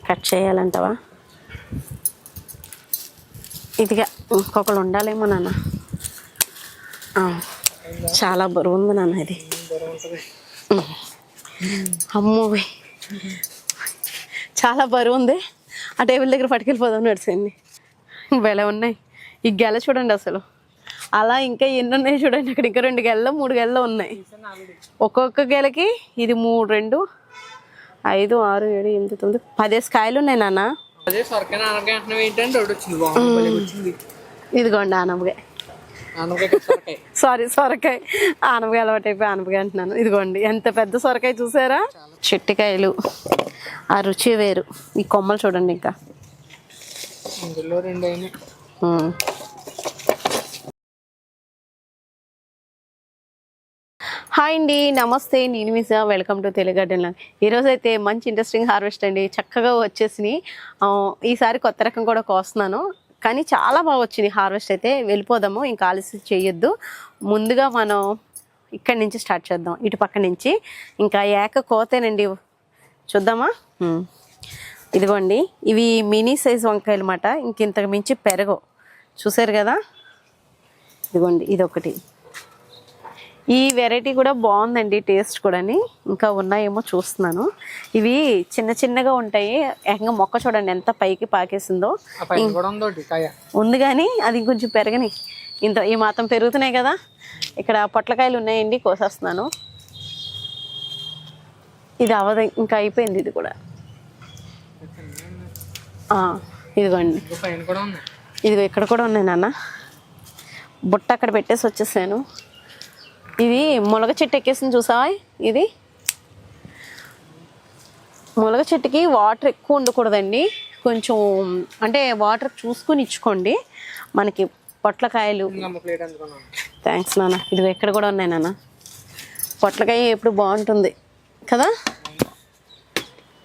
Cut చేయాలంటావా? ఇదిగా ఇంకొకరు ఉండాలేమో నాన్న. చాలా బరువు ఉంది నాన్న ఇది. అమ్మో చాలా బరువు ఉంది. ఆ టేబుల్ దగ్గర పట్టుకెళ్ళిపోదాం నడిచింది. భలే ఉన్నాయి ఈ గెల చూడండి అసలు. అలా ఇంకా ఎన్ని ఉన్నాయి చూడండి. అక్కడ ఇంకా 2 గెలలో 3 గెలలో ఉన్నాయి. ఒక్కొక్క గెలకి ఇది 3, 2, 5, 6, 7, 8, 9, 10 కాయలు ఉన్నాయి నాన్న. ఇదిగోండి ఆనపకాయ. సారీ సొరకాయ. ఆనపకాయ అలవాటు అయిపోయి ఆనపకాయ అంటున్నాను. ఇదిగోండి ఎంత పెద్ద సొరకాయ చూసారా. చెట్టుకాయలు ఆ రుచి వేరు. ఈ కొమ్మలు చూడండి ఇంకా. హాయ్ అండి, నమస్తే. నేను MISA. Welcome to Telugu garden. ఈరోజు అయితే మంచి ఇంట్రెస్టింగ్ హార్వెస్ట్ అండి. చక్కగా వచ్చేసినాయి. ఈసారి కొత్త రకం కూడా కోస్తున్నాను, కానీ చాలా బాగా వచ్చినాయి హార్వెస్ట్ అయితే. వెళ్ళిపోదాము, ఇంకా ఆలస్యం చేయొద్దు. ముందుగా మనం ఇక్కడి నుంచి స్టార్ట్ చేద్దాం, ఇటు పక్క నుంచి. ఇంకా ఏక కోతేనండి, చూద్దామా. ఇదిగోండి, ఇవి మినీ సైజ్ వంకాయలు అన్నమాట. ఇంతకు మించి పెరగవు, చూసారు కదా. ఇదిగోండి ఇదొకటి. ఈ వెరైటీ కూడా బాగుందండి, టేస్ట్ కూడా. ఇంకా ఉన్నాయేమో చూస్తున్నాను. ఇవి చిన్న చిన్నగా ఉంటాయి. ఏకంగా మొక్క చూడండి ఎంత పైకి పాకేసిందో. ఉంది కానీ అది కొంచెం పెరగని. ఈ మాత్రం పెరుగుతున్నాయి కదా. ఇక్కడ పొట్లకాయలు ఉన్నాయండి, కోసేస్తున్నాను. ఇది అవద, ఇంకా అయిపోయింది ఇది కూడా. ఇదిగోండి, ఇదిగో ఇక్కడ కూడా ఉన్నాయి నాన్న. బుట్ట అక్కడ పెట్టేసి వచ్చేసాను. ఇది మునగ చెట్టు ఎక్కేసింది చూసావా. ఇది మునగ చెట్టుకి వాటర్ ఎక్కువ ఉండకూడదండి, కొంచెం అంటే వాటర్ చూసుకుని ఇచ్చుకోండి. మనకి పొట్లకాయలు. థ్యాంక్స్ నాన్న. ఇది ఎక్కడ కూడా ఉన్నాయి నాన్న. పొట్లకాయ ఎప్పుడు బాగుంటుంది కదా.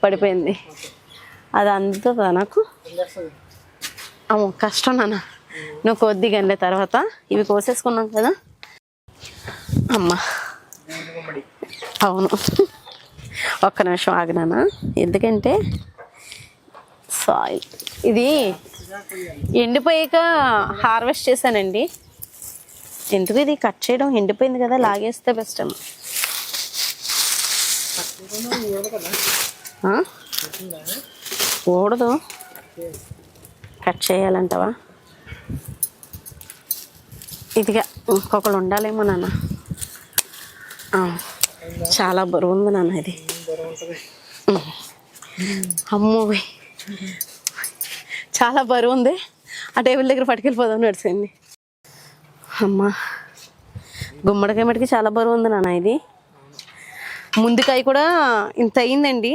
పడిపోయింది అది, అందుతుందా నాకు. అమ్మో కష్టం నాన్న. నువ్వు కొద్దిగా తర్వాత ఇవి కోసేసుకున్నాం కదా. అమ్మా అవును, ఒక్క నిమిషం ఆగినానా. ఎందుకంటే సాయిల్ ఇది ఎండిపోయాక హార్వెస్ట్ చేశానండి. ఎందుకు ఇది కట్ చేయడం, ఎండిపోయింది కదా, లాగేస్తే బెస్ట్ అమ్మ. ఊడదు, కట్ చేయాలంటావా. ఇదిగా ఇంకొకరు ఉండాలేమో నాన్న. చాలా బరువు ఉంది నాన్న ఇది. అమ్మో చాలా బరువు ఉంది. ఆ టేబుల్ దగ్గర పట్టుకెళ్ళిపోదాం నడిచింది. అమ్మా గుమ్మడికాయ మటుకి చాలా బరువు ఉంది నాన్న ఇది. ముందుకాయ కూడా ఇంత అయిందండి.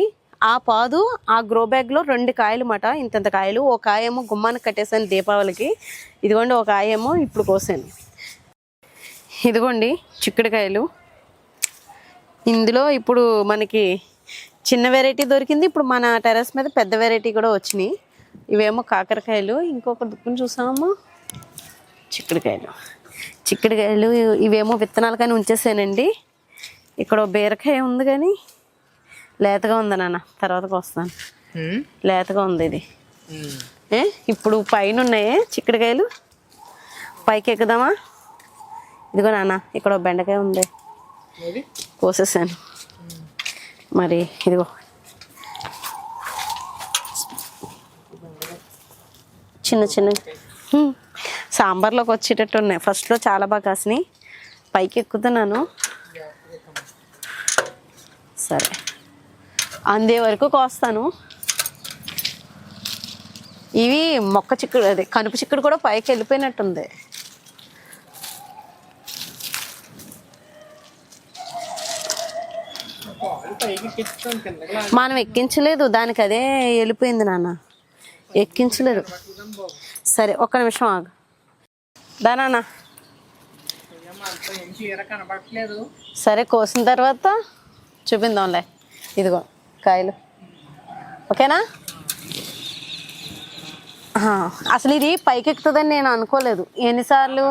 ఆ పాదు ఆ గ్రో బ్యాగ్లో 2 కాయలు మాట, ఇంత కాయలు. ఒక కాయేమో గుమ్మానికి కట్టేసాను దీపావళికి. ఇదిగోండి ఒక కాయేమో ఇప్పుడు కోసాను. ఇదిగోండి చిక్కుడుకాయలు. ఇందులో ఇప్పుడు మనకి చిన్న వెరైటీ దొరికింది. ఇప్పుడు మన టెర్రస్ మీద పెద్ద వెరైటీ కూడా వచ్చినాయి. ఇవేమో కాకరకాయలు. ఇంకొక దుక్కుని చూసామో చిక్కుడుకాయలు. చిక్కుడుకాయలు ఇవేమో విత్తనాలు కానీ ఉంచేసానండి. ఇక్కడ బీరకాయ ఉంది కానీ లేతగా ఉంది నాన్న, తర్వాతకి వస్తాను. లేతగా ఉంది ఇది. ఇప్పుడు పైన ఉన్నాయే చిక్కుడుకాయలు, పైకి ఎక్కుదామా. ఇదిగో నాన్న, ఇక్కడ బెండకాయ ఉంది, కోసేసాను. మరి ఇదిగో చిన్న చిన్న సాంబార్లోకి వచ్చేటట్టు ఉన్నాయి. ఫస్ట్లో చాలా బాగా కాసినాయి. పైకి ఎక్కుతున్నాను. సరే, అందే వరకు కోస్తాను. ఇవి మొక్క చిక్కుడు, అదే కనుపు చిక్కుడు కూడా పైకి వెళ్ళిపోయినట్టుంది. మనం ఎక్కించలేదు, దానికి అదే వెళ్ళిపోయింది నాన్న. ఎక్కించలేదు. సరే ఒక్క నిమిషం ఆగు. దానా సరే, కోసిన తర్వాత చూపిందాంలే. ఇదిగో కాయలు, ఓకేనా. అసలు ఇది పైకి ఎక్కుతుందని నేను అనుకోలేదు. ఎన్నిసార్లు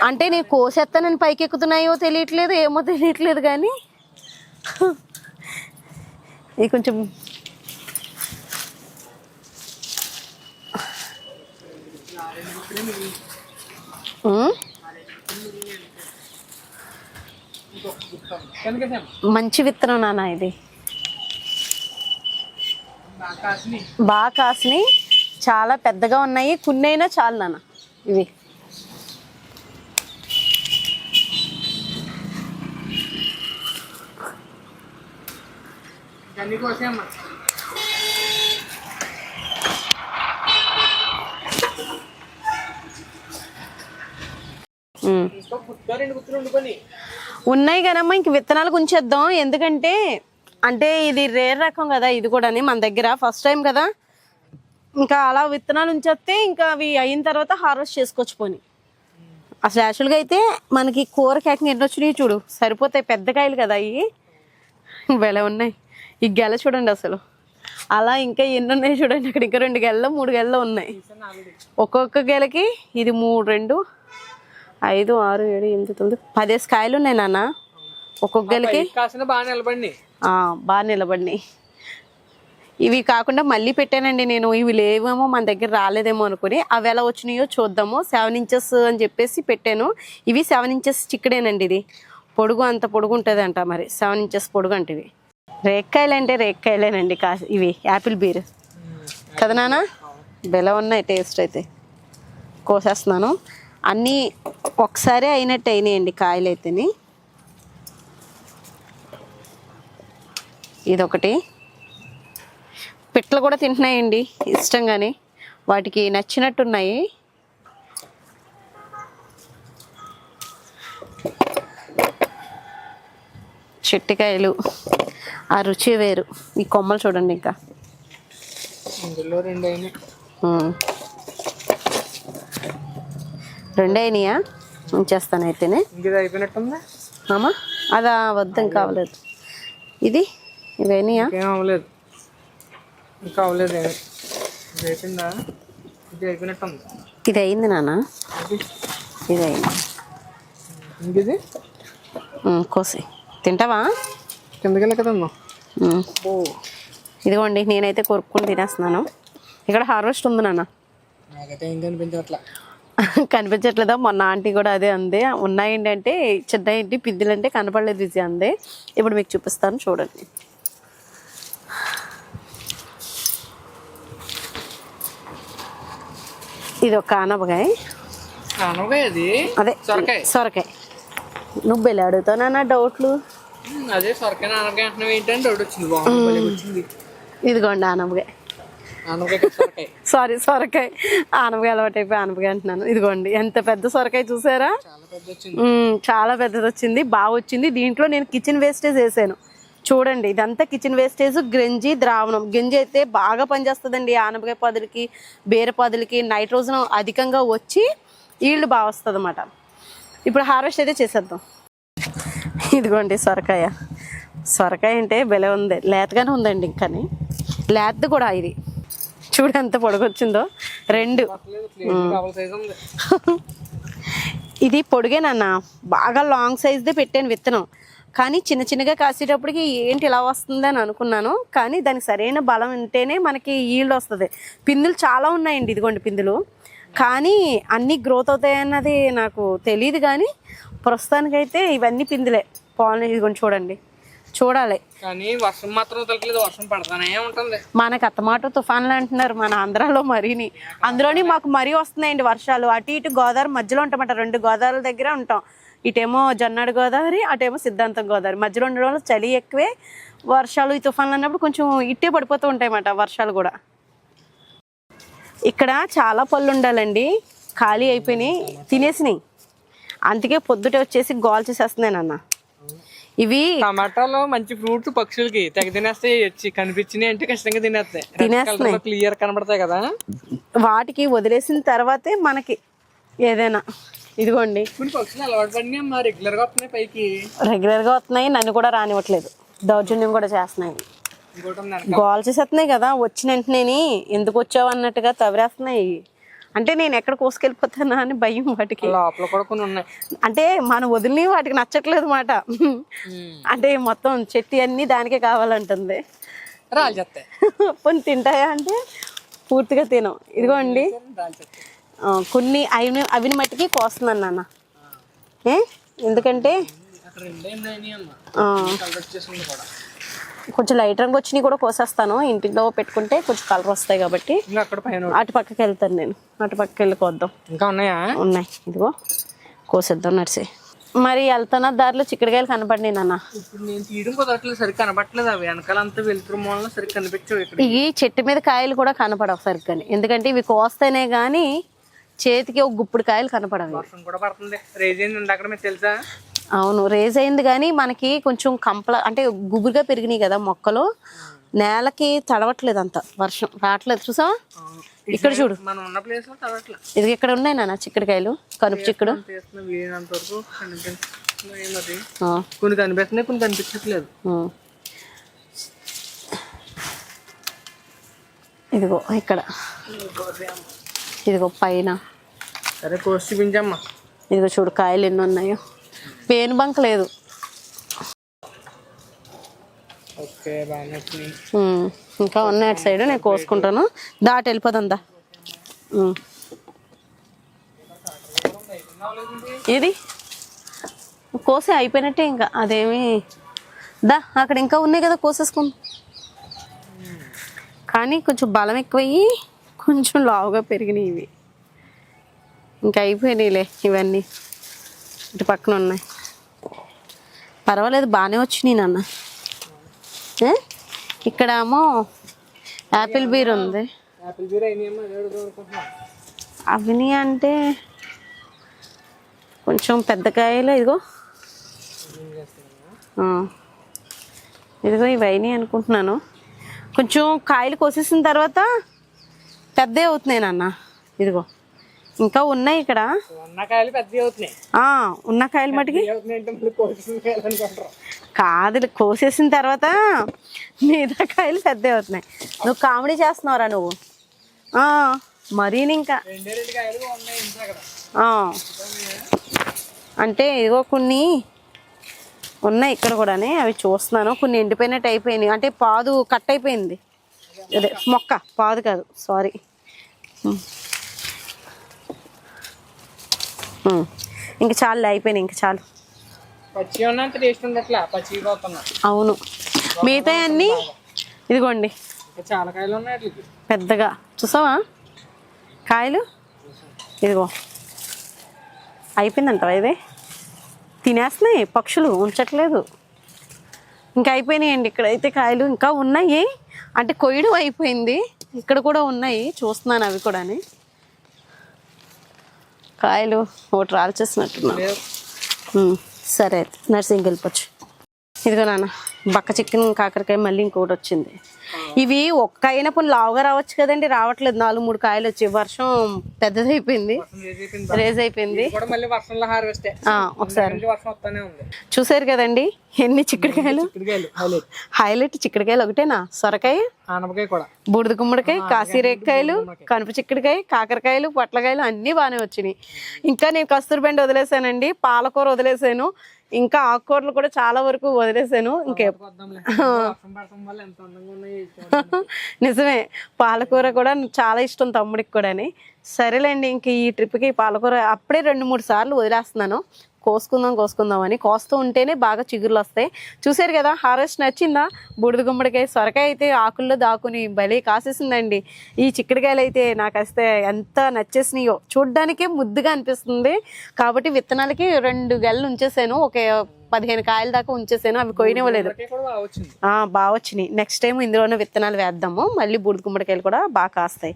అంటే నేను కోసేస్తానని పైకి ఎక్కుతున్నాయో తెలియట్లేదు, ఏమో తెలియట్లేదు. కానీ ఇది కొంచెం మంచి విత్తనం నాన్న ఇది, బాగా కాసినాయి, చాలా పెద్దగా ఉన్నాయి. కొన్ని అయినా చాలు నాన్న ఇవి. ఉన్నాయి కదమ్మా, ఇంక విత్తనాలు ఉంచేద్దాం. ఎందుకంటే అంటే ఇది రేర్ రకం కదా, ఇది కూడా మన దగ్గర ఫస్ట్ టైం కదా. ఇంకా అలా విత్తనాలు ఉంచేస్తే ఇంకా అవి అయిన తర్వాత హార్వెస్ట్ చేసుకోవచ్చు. పోని అసలు యాక్చువల్గా అయితే మనకి కూర కేకం ఎన్ని వచ్చినాయి చూడు, సరిపోతాయి. పెద్ద కాయలు కదా అవి, వెల ఉన్నాయి. ఈ గెల చూడండి అసలు, అలా ఇంకా ఎన్ని ఉన్నాయి చూడండి. అక్కడ ఇంకా 2 గెలలో 3 గెలలో ఉన్నాయి. ఒక్కొక్క గెలకి ఇది 3, 2, 5, 6, 7, 8, 9, 10 కాయలు ఉన్నాయి నాన్న ఒక్కొక్క గెలకి. బాగా నిలబడినాయి. ఇవి కాకుండా మళ్ళీ పెట్టానండి నేను, ఇవి లేవేమో మన దగ్గర రాలేదేమో అనుకుని. అవి ఎలా వచ్చినాయో చూద్దాము. 7 ఇంచెస్ అని చెప్పేసి పెట్టాను. ఇవి 7 ఇంచెస్ చిక్కడేనండి. ఇది పొడుగు అంత పొడుగు ఉంటుంది అంట, మరి 7 ఇంచెస్ పొడుగు అంటే. ఇవి రేక్కాయలు అంటే రేక్కాయలేనండి, ఇవి యాపిల్ బీర్ కదా నాన్న. బెల ఉన్నాయి, టేస్ట్ అయితే. కోసేస్తున్నాను. అన్నీ ఒకసారి అయినట్టు అయినాయండి కాయలు అయితేని. ఇదొకటి. పిట్టలు కూడా తింటున్నాయండి ఇష్టంగానే, వాటికి నచ్చినట్టున్నాయి. చెట్టికాయలు ఆ రుచి వేరు. ఈ కొమ్మలు చూడండి, ఇంకా 2 అయినాయా? ఉంచేస్తాను అయితేనే. అమ్మా అదా వద్దు, ఇంకా అవ్వలేదు. ఇది ఇవేనాయా? ఇది అయింది నాన్న, ఇది అయింది. కోసి తింటావా? ఇదిగోండి, నేనైతే కొరుక్కుని తినేస్తున్నాను. ఇక్కడ హార్వెస్ట్ ఉంది నాన్న. కనిపించట్లేదా? మొన్న ఆంటీ కూడా అదే అందే. ఉన్నాయండి అంటే చిన్న ఏంటి, పిద్దులు అంటే కనపడలేదు విజయ్ అందే. ఇప్పుడు మీకు చూపిస్తాను చూడండి. ఇది ఒక ఆనపకాయ, అదే సొరకాయ. నువ్వు వెళ్ళి అడుగుతావు నాన్న డౌట్లు. ఇదిగోండి ఆనపకాయ, సారీ సొరకాయ. ఆనపకాయ అలవాటు అయిపోయి ఆనపకాయ అంటున్నాను. ఇదిగోండి ఎంత పెద్ద సొరకాయ చూసారా? చాలా పెద్దది వచ్చింది, బాగా వచ్చింది. దీంట్లో నేను కిచెన్ వేస్టేజ్ వేసాను చూడండి. ఇదంతా కిచెన్ వేస్టేజ్. గంజి ద్రావణం, గంజి అయితే బాగా పనిచేస్తుందండి ఆనపకాయ పొదలకి, బీర పొదలకి. నైట్రోజన్ అధికంగా వచ్చి ఈల్డ్ బాగా వస్తుంది అన్నమాట. ఇప్పుడు హార్వెస్ట్ అయితే చేసేద్దాం. ఇదిగోండి సొరకాయ. సొరకాయ అంటే భలే ఉంది, లేతగానే ఉందండి. ఇంకాని లేత కూడా. ఇది చూడు ఎంత పొడుగొచ్చిందో, 2. ఇది పొడిగేనన్న, బాగా లాంగ్ సైజ్దే పెట్టాను విత్తనం. కానీ చిన్న చిన్నగా కాసేటప్పటికి ఏంటి ఇలా వస్తుంది అని అనుకున్నాను. కానీ దానికి సరైన బలం ఉంటేనే మనకి ఈల్డ్ వస్తుంది. పిందులు చాలా ఉన్నాయండి, ఇదిగోండి పిందులు. కానీ అన్నీ గ్రోత్ అవుతాయన్నది నాకు తెలియదు. కానీ ప్రస్తుతానికైతే ఇవన్నీ పిందులే. ఇదిగోండి చూడండి, చూడాలి. కానీ వర్షం మాత్రం తగ్గలేదు, వర్షం పడతానే ఉంటుంది. మనకు అత్తమాట తుఫాన్లు అంటున్నారు మన ఆంధ్రాలో మరీని. అందులోని మాకు మరీ వస్తున్నాయండి వర్షాలు. అటు ఇటు గోదావరి మధ్యలో ఉంటామట, 2 గోదావరి దగ్గర ఉంటాం. ఇటేమో జొన్నాడు గోదావరి, అటేమో సిద్ధాంతం గోదావరి. మధ్యలో ఉండడం వల్ల చలి ఎక్కువే, వర్షాలు ఈ తుఫాన్లు అన్నప్పుడు కొంచెం ఇట్టే పడిపోతూ ఉంటాయన్నమాట వర్షాలు కూడా. ఇక్కడ చాలా పళ్ళు ఉండాలండి, ఖాళీ అయిపోయినాయి, తినేసినాయి. అందుకే పొద్దుటే వచ్చేసి గోల్ చేసేస్తున్నాయి నాన్న. ఇవి టమాటాలో మంచి ఫ్రూట్స్ పక్షులకి తెగ తినేస్తాయి. వచ్చి కనిపించినాయి అంటే ఖచ్చితంగా తినేస్తాయి. క్లియర్ కనబడతాయి కదా. వాటికి వదిలేసిన తర్వాతే మనకి ఏదైనా. ఇదిగోండి పక్షులు అలవాటు పడినాయి అమ్మా, రెగ్యులర్ గా వస్తున్నాయి పైకి. రెగ్యులర్ గా వస్తున్నాయి, నన్ను కూడా రానివ్వట్లేదు, దౌర్జన్యం కూడా చేస్తున్నాయి. గోల్ చేసేస్తున్నాయి కదా, వచ్చిన వెంటనే ఎందుకు వచ్చావు అన్నట్టుగా తవరేస్తున్నాయి. అంటే నేను ఎక్కడ కోసుకెళ్ళిపోతానా అని భయం వాటికి. అంటే మన వదిలిని వాటికి నచ్చట్లేదు మాట. అంటే మొత్తం చెట్టు అన్ని దానికే కావాలంటుంది. రాలి పోనీ తింటాయా అంటే పూర్తిగా తినం. ఇదిగోండి కొన్ని అవిని మట్టికి కోస్తున్నాను నాన్న. ఎందుకంటే అక్కడ రెండేంది అమ్మ కలర్ వచ్చేసింది కూడా. కొంచెం లైట్ రంగు వచ్చినాయి కూడా కోసేస్తాను, ఇంటిలో పెట్టుకుంటే కొంచెం కలర్ వస్తాయి కాబట్టి. ఇంకా అక్కడ పైన అటు పక్కకి వెళ్తాను నేను, అటు పక్కకి వెళ్ళి కోద్దాం. ఇంకా ఉన్నాయా? ఉన్నాయి, ఇదిగో కోసేద్దాం నడిచి. మరి వెళ్తున్న దారిలో చిక్కుడుకాయలు కనపడినాయి నాన్న. ఇప్పుడు నేను తీయడం కుదరట్లేదు, సరిగ్గా కనపట్లేదు. అవి వెనకాలంతా వెళ్తున్న మూలంలో సరిగ్గా కనిపించవు. ఇక్కడ ఈ చెట్టు మీద కాయలు కూడా కనపడవు సరిగ్గా, ఎందుకంటే ఇవి కోస్తేనే కానీ చేతికి ఒక గుప్పుడు కాయలు కనపడవు. వర్షం కూడా పడుతుంది, రేజ్ అయింది అక్కడ మీకు తెలుసా? అవును, రేజ్ అయింది కానీ మనకి కొంచెం అంటే గుబురుగా పెరిగినాయి కదా మొక్కలు, నేలకి తడవట్లేదు, అంత వర్షం రావట్లేదు. చూసావా ఇక్కడ చూడు, మనం ఉన్న ప్లేస్ లో తడవట్లేదు. ఇది ఇక్కడ ఉన్నాయి నాన్న చిక్కుడుకాయలు, కనుపు చిక్కుడు. కొన్ని కనిపిస్తున్నాయి, కొన్ని కనిపించట్లేదు. ఇదిగో ఇక్కడ, ఇదిగో పైన. సరే కోసి చూపించమ్మా. ఇదిగో చూడు కాయలు ఎన్ని ఉన్నాయో. పేను బంక లేదు. ఓకే, బాగా ఇంకా ఉన్నాయి అటు సైడ్, నేను కోసుకుంటాను. దాటి వెళ్ళిపోతుందా ఇది కోసే అయిపోయినట్టే, ఇంకా అదేమి అక్కడ ఇంకా ఉన్నాయి కదా కోసేసుకుందాం. కానీ కొంచెం బలం ఎక్కువయ్యి కొంచెం లావుగా పెరిగినాయి ఇవి. ఇంకా అయిపోయినాయిలే ఇవన్నీ, ఇటు పక్కన ఉన్నాయి. పర్వాలేదు, బాగానే వచ్చినాయి నాన్న. ఇక్కడ ఏమో యాపిల్ బీర్ ఉంది. అవిని అంటే కొంచెం పెద్ద కాయలు. ఇదిగో ఇదిగో ఇవన్నీ అనుకుంటున్నాను. కొంచెం కాయలు కోసేసిన తర్వాత పెద్దవి అవుతున్నాయి నాన్న. ఇదిగో ఇంకా ఉన్నాయి ఇక్కడ, ఉన్న కాయలు పెద్దవి అవుతున్నాయి. ఉన్న కాయలు మటుకి కాదు, కోసేసిన తర్వాత మిగతా కాయలు పెద్దవి అవుతున్నాయి. నువ్వు కామెడీ చేస్తున్నావురా నువ్వు. మరీ ఇంకా అంటే ఇదిగో కొన్ని ఉన్నాయి ఇక్కడ కూడా, అవి చూస్తున్నాను. కొన్ని ఎండిపోయినట్టు అయిపోయినాయి, అంటే పాదు కట్ అయిపోయింది. అదే మొక్క, పాదు కాదు, సారీ. ఇంక చాలు, అయిపోయినాయి, ఇంక చాలు. అవును, మిగతా అన్నీ ఇదిగోండి చాలా కాయలు ఉన్నాయి పెద్దగా. చూసావా కాయలు? ఇదిగో అయిపోయిందంటావా? ఇది తినేస్తున్నాయి పక్షులు, ఉంచట్లేదు. ఇంకా అయిపోయినాయండి ఇక్కడైతే కాయలు. ఇంకా ఉన్నాయి, అంటే కొయ్యడం అయిపోయింది. ఇక్కడ కూడా ఉన్నాయి, చూస్తున్నాను అవి కూడా. కాయలు ఒకటి రాల్చేసినట్టున్నా. సరే అయితే నర్సింగ్కి వెళ్ళిపోవచ్చు. ఇదిగో నాన్న బక్క చికెన్ కాకరకాయ మళ్ళీ ఇంకొకటి వచ్చింది. ఇవి ఒక్క అయినప్పుడు లావుగా రావచ్చు కదండి, రావట్లేదు. 4-3 కాయలు వచ్చి వర్షం పెద్దదైపోయింది, రేజ్ అయిపోయింది. ఒకసారి చూసారు కదండి ఎన్ని చిక్కుడుకాయలు. హైలైట్ చిక్కుడుకాయలు ఒకటేనా, సొరకాయ, బూడిద గుమ్మడికాయ, కాశీరేకాయలు, కనుపు చిక్కుడుకాయ, కాకరకాయలు, పొట్లకాయలు అన్నీ బాగానే వచ్చినాయి. ఇంకా నేను కస్తూరి బెండ వదిలేసానండి, పాలకూర వదిలేసాను, ఇంకా ఆకుకూరలు కూడా చాలా వరకు వదిలేసాను. నిజమే, పాలకూర కూడా చాలా ఇష్టం తమ్ముడికి కూడా. సరేలేండి, ఇంక ఈ ట్రిప్కి పాలకూర అప్పుడే 2-3 సార్లు వదిలేస్తున్నాను. కోసుకుందాం అని. కోస్తూ ఉంటేనే బాగా చిగురులు వస్తాయి. చూసారు కదా, హార్వెస్ట్ నచ్చిందా? బూడిద గుమ్మడికాయ, సొరకాయ అయితే ఆకుల్లో దాకుని భలే కాసేసిందండి. ఈ చిక్కుడుకాయలు అయితే నాకు వస్తే ఎంత నచ్చేసినాయో, చూడ్డానికే ముద్దుగా అనిపిస్తుంది. కాబట్టి విత్తనాలకి 2 గెలలు ఉంచేసాను, ఒక 15 కాయల దాకా ఉంచేసాను. అవి కొయ్యనివ్వలేదు, బాగా వచ్చినాయి. నెక్స్ట్ టైం ఇందులోనే విత్తనాలు వేద్దాము, మళ్ళీ బూడిద గుమ్మడికాయలు కూడా బాగా కాస్తాయి.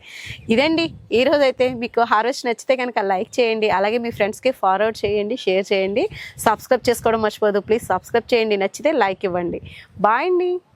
ఇదండి ఈరోజు అయితే. మీకు హార్వెస్ట్ నచ్చితే కనుక లైక్ చేయండి, అలాగే మీ ఫ్రెండ్స్కి ఫార్వర్డ్ చేయండి, షేర్ చేయండి, సబ్స్క్రైబ్ చేసుకోవడం మర్చిపోదు. ప్లీజ్ సబ్స్క్రైబ్ చేయండి, నచ్చితే లైక్ ఇవ్వండి. బాయ్ అండి.